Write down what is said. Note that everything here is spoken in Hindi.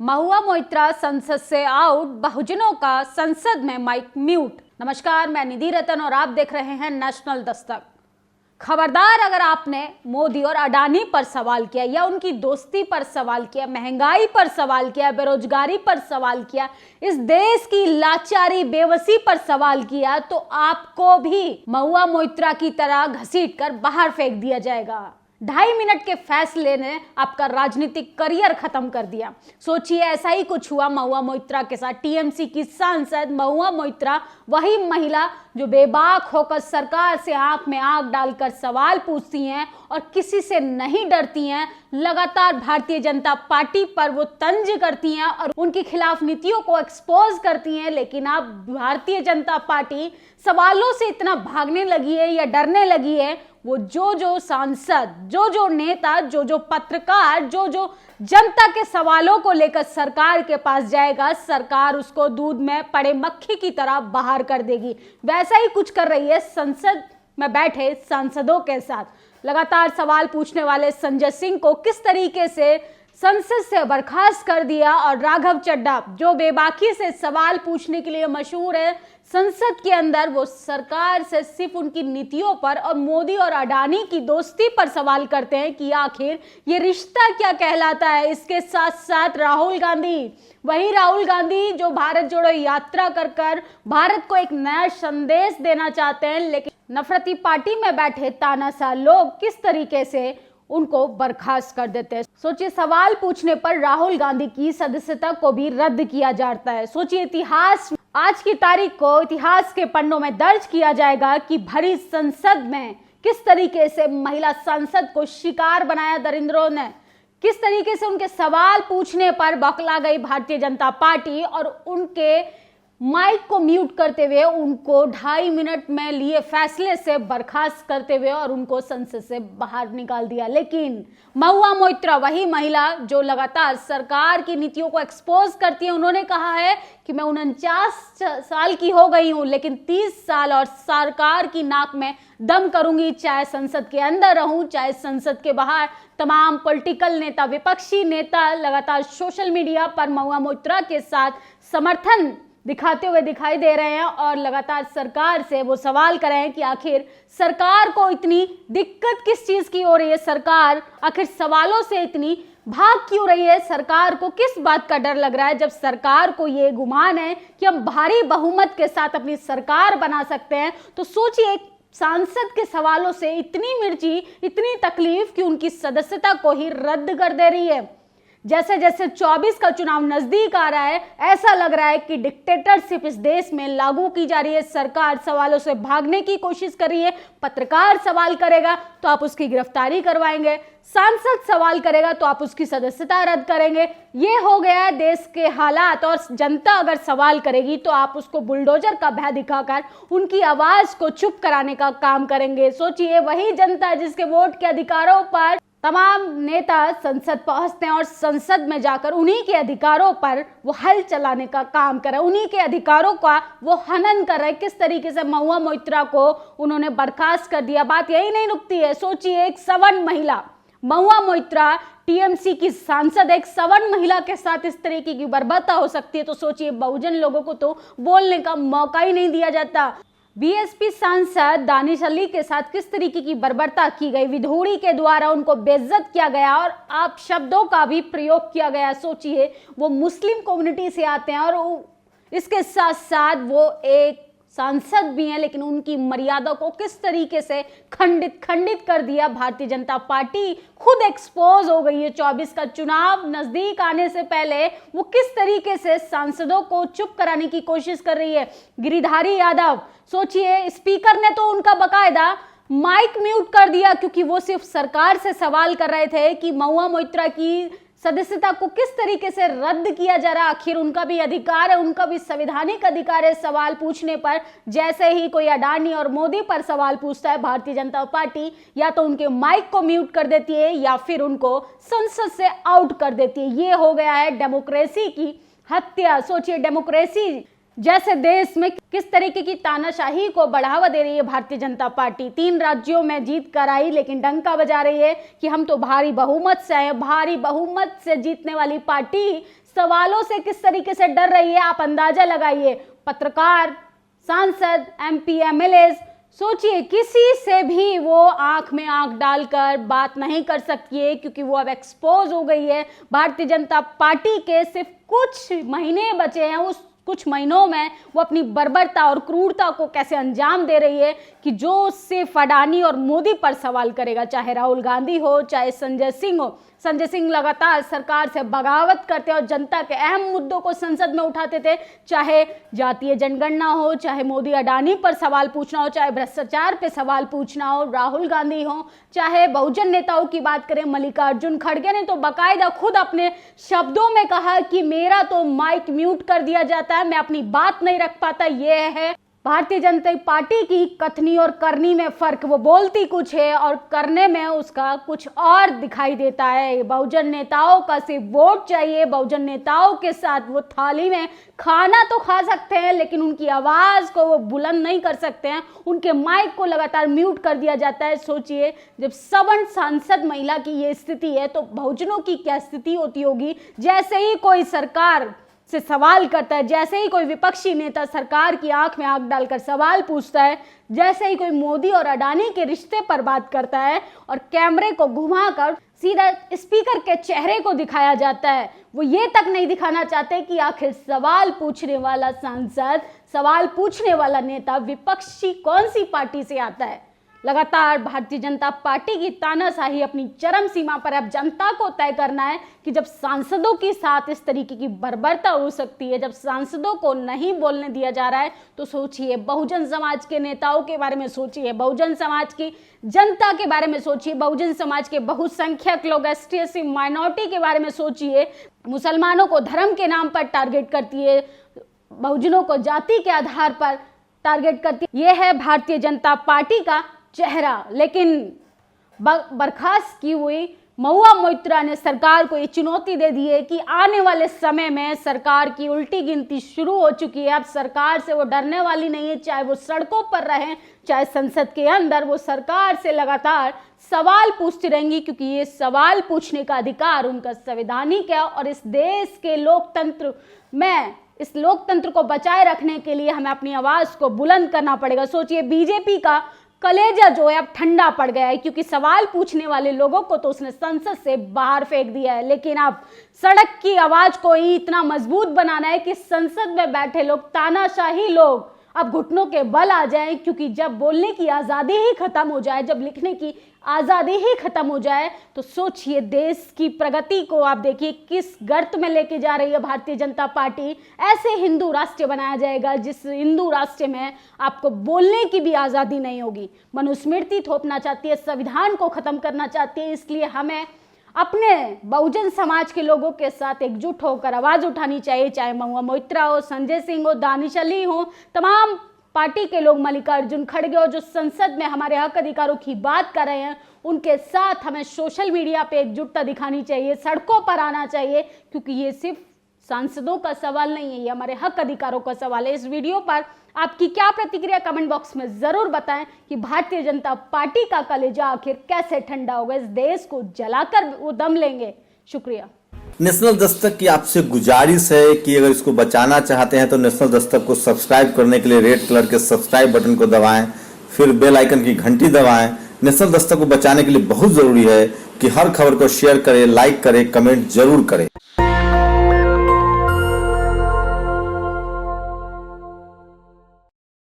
महुआ मोइत्रा संसद से आउट, बहुजनों का संसद में माइक म्यूट। नमस्कार, मैं निधि रतन और आप देख रहे हैं नेशनल दस्तक। खबरदार, अगर आपने मोदी और अडानी पर सवाल किया या उनकी दोस्ती पर सवाल किया, महंगाई पर सवाल किया, बेरोजगारी पर सवाल किया, इस देश की लाचारी बेबसी पर सवाल किया, तो आपको भी महुआ मोइत्रा की तरह घसीटकर बाहर फेंक दिया जाएगा। 2.5 मिनट के फैसले ने आपका राजनीतिक करियर खत्म कर दिया। सोचिए, ऐसा ही कुछ हुआ महुआ मोइत्रा के साथ। टीएमसी की सांसद महुआ मोइत्रा, वही महिला जो बेबाक होकर सरकार से आंख में आंख डालकर सवाल पूछती हैं और किसी से नहीं डरती हैं, लगातार भारतीय जनता पार्टी पर वो तंज करती हैं और उनके खिलाफ नीतियों को एक्सपोज करती हैं। लेकिन अब भारतीय जनता पार्टी सवालों से इतना भागने लगी है या डरने लगी है, वो जो सांसद, जो नेता, जो पत्रकार, जो जनता के सवालों को लेकर सरकार के पास जाएगा, सरकार उसको दूध में पड़े मक्खी की तरह बाहर कर देगी। वैसा ही कुछ कर रही है संसद में बैठे सांसदों के साथ। लगातार सवाल पूछने वाले संजय सिंह को किस तरीके से संसद से बर्खास्त कर दिया, और राघव चड्ढा जो बेबाकी से सवाल पूछने के लिए मशहूर है संसद के अंदर, वो सरकार से सिर्फ उनकी नीतियों पर और मोदी और अडानी की दोस्ती पर सवाल करते हैं कि आखिर ये रिश्ता क्या कहलाता है। इसके साथ साथ राहुल गांधी जो भारत जोड़ो यात्रा कर भारत को एक नया संदेश देना चाहते हैं, लेकिन नफरती पार्टी में बैठे तानाशाह लोग किस तरीके से उनको बर्खास्त कर देते हैं। सोचिए, सवाल पूछने पर राहुल गांधी की सदस्यता को भी रद्द किया जाता है। सोचिए, इतिहास आज की तारीख को इतिहास के पन्नों में दर्ज किया जाएगा कि भरी संसद में किस तरीके से महिला सांसद को शिकार बनाया दरिंद्रों ने, किस तरीके से उनके सवाल पूछने पर बौखला गई भारतीय जनता पार्टी और उनके माइक को म्यूट करते हुए उनको 2.5 मिनट में लिए फैसले से बर्खास्त करते हुए और उनको संसद से बाहर निकाल दिया। लेकिन महुआ मोइत्रा, वही महिला जो लगातार सरकार की नीतियों को एक्सपोज करती है, उन्होंने कहा है कि मैं 49 साल की हो गई हूं, लेकिन 30 साल और सरकार की नाक में दम करूंगी, चाहे संसद के अंदर रहूं चाहे संसद के बाहर। तमाम पॉलिटिकल नेता, विपक्षी नेता लगातार सोशल मीडिया पर महुआ मोइत्रा के साथ समर्थन दिखाते हुए दिखाई दे रहे हैं और लगातार सरकार से वो सवाल कर रहे हैं कि आखिर सरकार को इतनी दिक्कत किस चीज की हो रही है, सरकार आखिर सवालों से इतनी भाग क्यों रही है, सरकार को किस बात का डर लग रहा है, जब सरकार को ये गुमान है कि हम भारी बहुमत के साथ अपनी सरकार बना सकते हैं। तो सोचिए, एक सांसद के सवालों से इतनी मिर्ची, इतनी तकलीफ कि उनकी सदस्यता को ही रद्द कर दे रही है। जैसे जैसे 24 का चुनाव नजदीक आ रहा है, ऐसा लग रहा है कि डिक्टेटरशिप इस देश में लागू की जा रही है। सरकार सवालों से भागने की कोशिश कर रही है। पत्रकार सवाल करेगा तो आप उसकी गिरफ्तारी करवाएंगे, सांसद सवाल करेगा तो आप उसकी सदस्यता रद्द करेंगे। ये हो गया है देश के हालात। और जनता अगर सवाल करेगी तो आप उसको बुलडोजर का भय दिखाकर उनकी आवाज को चुप कराने का काम करेंगे। सोचिए, वही जनता जिसके वोट के अधिकारों पर तमाम नेता संसद पहुंचते हैं और संसद में जाकर उन्हीं के अधिकारों पर वो हल चलाने का काम कर रहे हैं, उन्हीं के अधिकारों का वो हनन कर रहे हैं। किस तरीके से महुआ मोइत्रा को उन्होंने बर्खास्त कर दिया। बात यही नहीं रुकती है। सोचिए, एक सवर्ण महिला महुआ मोइत्रा, टीएमसी की सांसद, एक सवर्ण महिला के साथ इस तरीके की बर्बरता हो सकती है, तो सोचिए बहुजन लोगों को तो बोलने का मौका ही नहीं दिया जाता। बीएसपी सांसद दानिश अली के साथ किस तरीके की बर्बरता की गई, विधोड़ी के द्वारा उनको बेइज्जत किया गया और आप शब्दों का भी प्रयोग किया गया। सोचिए, वो मुस्लिम कम्युनिटी से आते हैं और इसके साथ साथ वो एक सांसद भी हैं, लेकिन उनकी मर्यादा को किस तरीके से खंडित कर दिया। भारतीय जनता पार्टी खुद एक्सपोज हो गई है। 24 का चुनाव नजदीक आने से पहले वो किस तरीके से सांसदों को चुप कराने की कोशिश कर रही है। गिरिधारी यादव, सोचिए, स्पीकर ने तो उनका बकायदा माइक म्यूट कर दिया क्योंकि वो सिर्फ सरकार से सवाल कर रहे थे कि महुआ मोइत्रा की सदस्यता को किस तरीके से रद्द किया जा रहा। आखिर उनका भी अधिकार है, उनका भी संवैधानिक अधिकार है सवाल पूछने पर। जैसे ही कोई अडानी और मोदी पर सवाल पूछता है, भारतीय जनता पार्टी या तो उनके माइक को म्यूट कर देती है या फिर उनको संसद से आउट कर देती है। ये हो गया है डेमोक्रेसी की हत्या। सोचिए, डेमोक्रेसी जैसे देश में किस तरीके की तानाशाही को बढ़ावा दे रही है भारतीय जनता पार्टी। 3 राज्यों में जीत कर आई, लेकिन डंका बजा रही है कि हम तो भारी बहुमत से आए। भारी बहुमत से जीतने वाली पार्टी सवालों से किस तरीके से डर रही है आप अंदाजा लगाइए। पत्रकार, सांसद, एमपी, एमएलए, सोचिए किसी से भी वो आंख में आंख डालकर बात नहीं कर सकती है, क्योंकि वो अब एक्सपोज हो गई है। भारतीय जनता पार्टी के सिर्फ कुछ महीने बचे हैं, उस कुछ महीनों में वो अपनी बर्बरता और क्रूरता को कैसे अंजाम दे रही है कि जो सिर्फ अडानी और मोदी पर सवाल करेगा, चाहे राहुल गांधी हो, चाहे संजय सिंह हो। संजय सिंह लगातार सरकार से बगावत करते और जनता के अहम मुद्दों को संसद में उठाते थे, चाहे जातीय जनगणना हो, चाहे मोदी अडानी पर सवाल पूछना हो, चाहे भ्रष्टाचार पे सवाल पूछना हो, राहुल गांधी हो, चाहे बहुजन नेताओं की बात करें, मल्लिकार्जुन खड़गे ने तो बाकायदा खुद अपने शब्दों में कहा कि मेरा तो माइक म्यूट कर दिया जाता है, मैं अपनी बात नहीं रख पाता। ये है भारतीय जनता पार्टी की कथनी और करनी में फर्क। वो बोलती कुछ है और करने में उसका कुछ और दिखाई देता है। बहुजन नेताओं का सिर्फ वोट चाहिए, बहुजन नेताओं के साथ वो थाली में खाना तो खा सकते हैं, लेकिन उनकी आवाज को वो बुलंद नहीं कर सकते हैं, उनके माइक को लगातार म्यूट कर दिया जाता है। सोचिए जब सवर्ण सांसद महिला की ये स्थिति है तो बहुजनों की क्या स्थिति होती होगी। जैसे ही कोई सरकार से सवाल करता है, जैसे ही कोई विपक्षी नेता सरकार की आंख में आंख डालकर सवाल पूछता है, जैसे ही कोई मोदी और अडानी के रिश्ते पर बात करता है और कैमरे को घुमाकर सीधा स्पीकर के चेहरे को दिखाया जाता है, वो ये तक नहीं दिखाना चाहते कि आखिर सवाल पूछने वाला सांसद, सवाल पूछने वाला नेता विपक्षी कौन सी पार्टी से आता है। लगातार भारतीय जनता पार्टी की तानाशाही अपनी चरम सीमा पर। अब जनता को तय करना है कि जब सांसदों के साथ इस तरीके की बर्बरता हो सकती है, जब सांसदों को नहीं बोलने दिया जा रहा है, तो सोचिए बहुजन समाज के नेताओं के बारे में सोचिए, बहुजन समाज की जनता के बारे में सोचिए, बहुजन समाज के बहुसंख्यक लोग, एसटी एससी माइनॉरिटी के बारे में सोचिए। मुसलमानों को धर्म के नाम पर टारगेट करती है, बहुजनों को जाति के आधार पर टारगेट करती है। यह है भारतीय जनता पार्टी का चेहरा। लेकिन बर्खास्त की हुई महुआ मोइत्रा ने सरकार को ये चुनौती दे दी है कि आने वाले समय में सरकार की उल्टी गिनती शुरू हो चुकी है। अब सरकार से वो डरने वाली नहीं है, चाहे वो सड़कों पर रहें, चाहे संसद के अंदर, वो सरकार से लगातार सवाल पूछती रहेंगी, क्योंकि ये सवाल पूछने का अधिकार उनका संवैधानिक है। और इस देश के लोकतंत्र में, इस लोकतंत्र को बचाए रखने के लिए हमें अपनी आवाज को बुलंद करना पड़ेगा। सोचिए बीजेपी का कलेजा जो है अब ठंडा पड़ गया है, क्योंकि सवाल पूछने वाले लोगों को तो उसने संसद से बाहर फेंक दिया है, लेकिन अब सड़क की आवाज को ही इतना मजबूत बनाना है कि संसद में बैठे लोग, तानाशाही लोग अब घुटनों के बल आ जाएं। क्योंकि जब बोलने की आज़ादी ही खत्म हो जाए, जब लिखने की आज़ादी ही खत्म हो जाए, तो सोचिए देश की प्रगति को आप देखिए किस गर्त में लेके जा रही है भारतीय जनता पार्टी। ऐसे हिंदू राष्ट्र बनाया जाएगा जिस हिंदू राष्ट्र में आपको बोलने की भी आज़ादी नहीं होगी। मनुस्मृति थोपना चाहती है, संविधान को खत्म करना चाहती है। इसलिए हमें अपने बहुजन समाज के लोगों के साथ एकजुट होकर आवाज उठानी चाहिए, चाहे महुआ मोइत्रा हो, संजय सिंह हो, दानिश अली हो, तमाम पार्टी के लोग, मल्लिकार्जुन खड़गे हो, जो संसद में हमारे हक अधिकारों की बात कर रहे हैं, उनके साथ हमें सोशल मीडिया पे एकजुटता दिखानी चाहिए, सड़कों पर आना चाहिए, क्योंकि ये सिर्फ सांसदों का सवाल नहीं है, ये हमारे हक अधिकारों का सवाल है। इस वीडियो पर आपकी क्या प्रतिक्रिया कमेंट बॉक्स में जरूर बताएं कि भारतीय जनता पार्टी का कलेजा आखिर कैसे ठंडा होगा। इस देश को जलाकर वो दम लेंगे। शुक्रिया। नेशनल दस्तक की आपसे गुजारिश है कि अगर इसको बचाना चाहते हैं तो नेशनल दस्तक को सब्सक्राइब करने के लिए रेड कलर के सब्सक्राइब बटन को दबाएं, फिर बेल आइकन की घंटी दबाएं। नेशनल दस्तक को बचाने के लिए बहुत जरूरी है कि हर खबर को शेयर करें, लाइक करें, कमेंट जरूर करें।